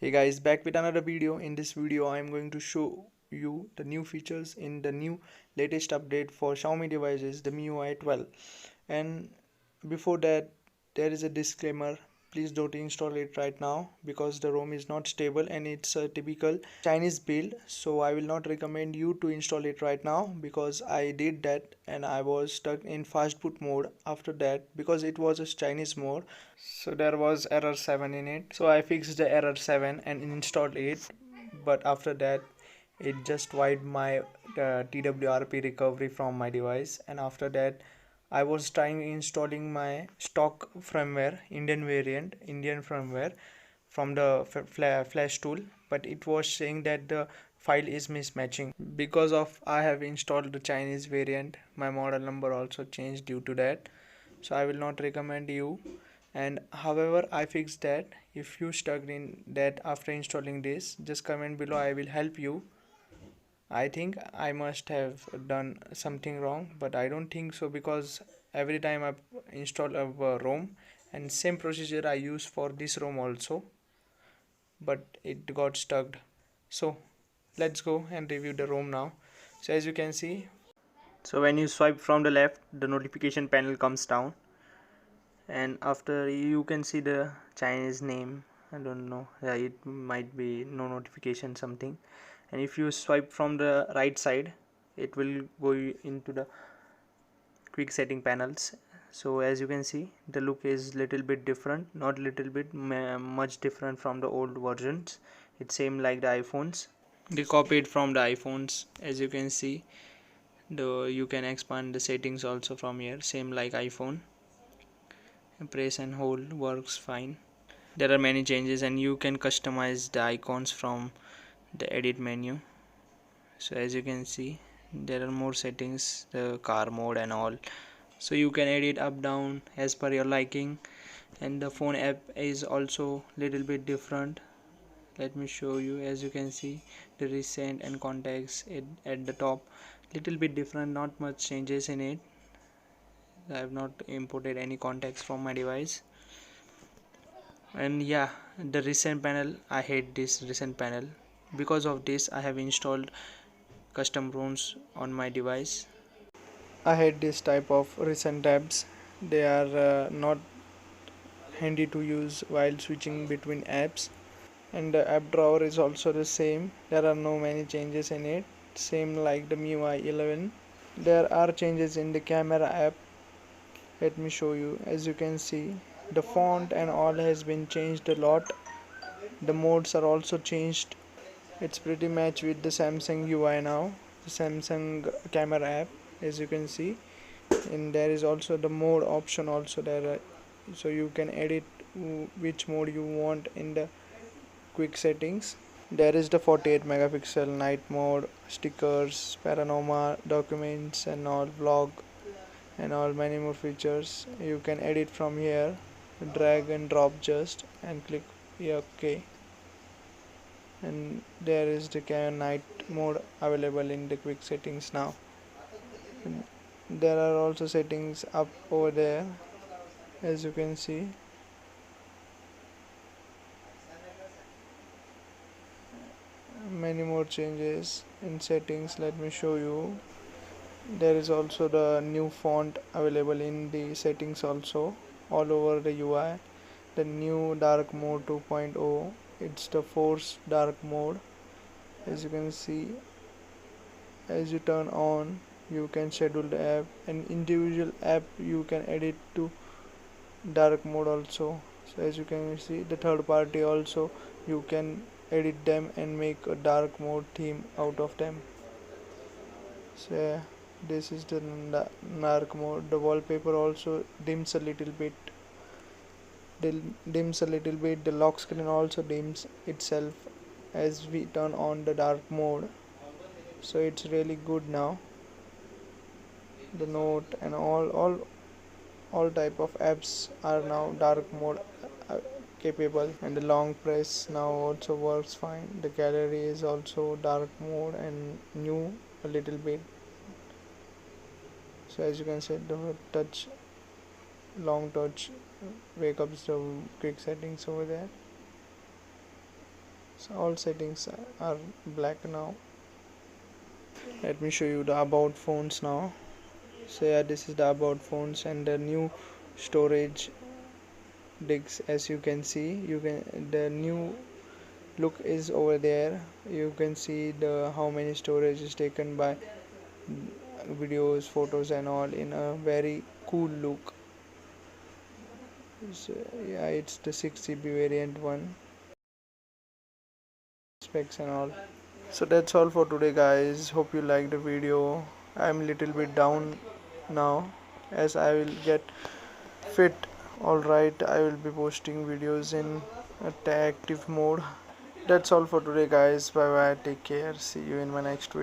Hey guys, back with another video. In this video I am going to show you the new features in the new latest update for Xiaomi devices, the Miui 12. And before that, there is a disclaimer: please don't install it right now because the ROM is not stable and it's a typical Chinese build. So I will not recommend you to install it right now because I did that and I was stuck in fast boot mode after that because it was a Chinese mode. So there was error 7 in it. So I fixed the error 7 and installed it. But after that, it just wiped my TWRP recovery from my device. And after that, I was trying installing my stock firmware, Indian firmware from the flash tool, but it was saying that the file is mismatching because of I have installed the Chinese variant. My model number also changed due to that, so I will not recommend you. And however, I fixed that. If you stuck in that after installing this, just comment below, I will help you. I think I must have done something wrong, but I don't think so because every time I install a ROM and same procedure I use for this ROM also, but it got stuck. So let's go and review the ROM now. So as you can see, so when you swipe from the left, the notification panel comes down, and after you can see the Chinese name. I don't know, yeah, it might be no notification something. And if you swipe from the right side, it will go into the quick setting panels. So as you can see, the look is little bit different, not little bit, much different from the old versions. It's same like the iPhones, they copied from the iPhones. As you can see, you can expand the settings also from here, same like iPhone. Press and hold works fine. There are many changes and you can customize the icons from the edit menu. So as you can see, there are more settings, the car mode and all, so you can edit up down as per your liking. And the phone app is also little bit different. Let me show you. As you can see, the recent and contacts at the top, little bit different, not much changes in it. I have not imported any contacts from my device. And yeah, the recent panel, I hate this recent panel. Because of this, I have installed custom ROMs on my device. I hate this type of recent tabs. They are not handy to use while switching between apps. And the app drawer is also the same. There are no many changes in it, same like the MIUI 11. There are changes in the camera app. Let me show you. As you can see, the font and all has been changed a lot. The modes are also changed. It's pretty much with the Samsung UI now, the Samsung camera app. As you can see, and there is also the mode option also there, so you can edit which mode you want in the quick settings. There is the 48 megapixel night mode, stickers, panorama, documents and all, vlog and all, many more features. You can edit from here, drag and drop just and click yeah, OK. And there is the night mode available in the quick settings now. And there are also settings up over there, as you can see. Many more changes in settings. Let me show you. There is also the new font available in the settings also, all over the UI. The new dark mode 2.0, it's the force dark mode. As you can see, as you turn on, you can schedule the app, and individual app you can edit to dark mode also. So as you can see, the third party also you can edit them and make a dark mode theme out of them. So yeah, this is the dark mode. The wallpaper also dims a little bit. The lock screen also dims itself as we turn on the dark mode, so it's really good now. The note and all type of apps are now dark mode capable, and the long press now also works fine. The gallery is also dark mode and new a little bit. So as you can see, the touch, long touch wake up the quick settings over there. So all settings are black now. Let me show you the about phones now. So yeah, this is the about phones and the new storage digs. As you can see, the new look is over there. You can see the how many storage is taken by videos, photos and all in a very cool look. So yeah, it's the 6 GB variant one, specs and all. So that's all for today guys, hope you liked the video. I'm little bit down now as I will get fit. Alright, I will be posting videos in a active mode. That's all for today guys, bye bye, take care, see you in my next video.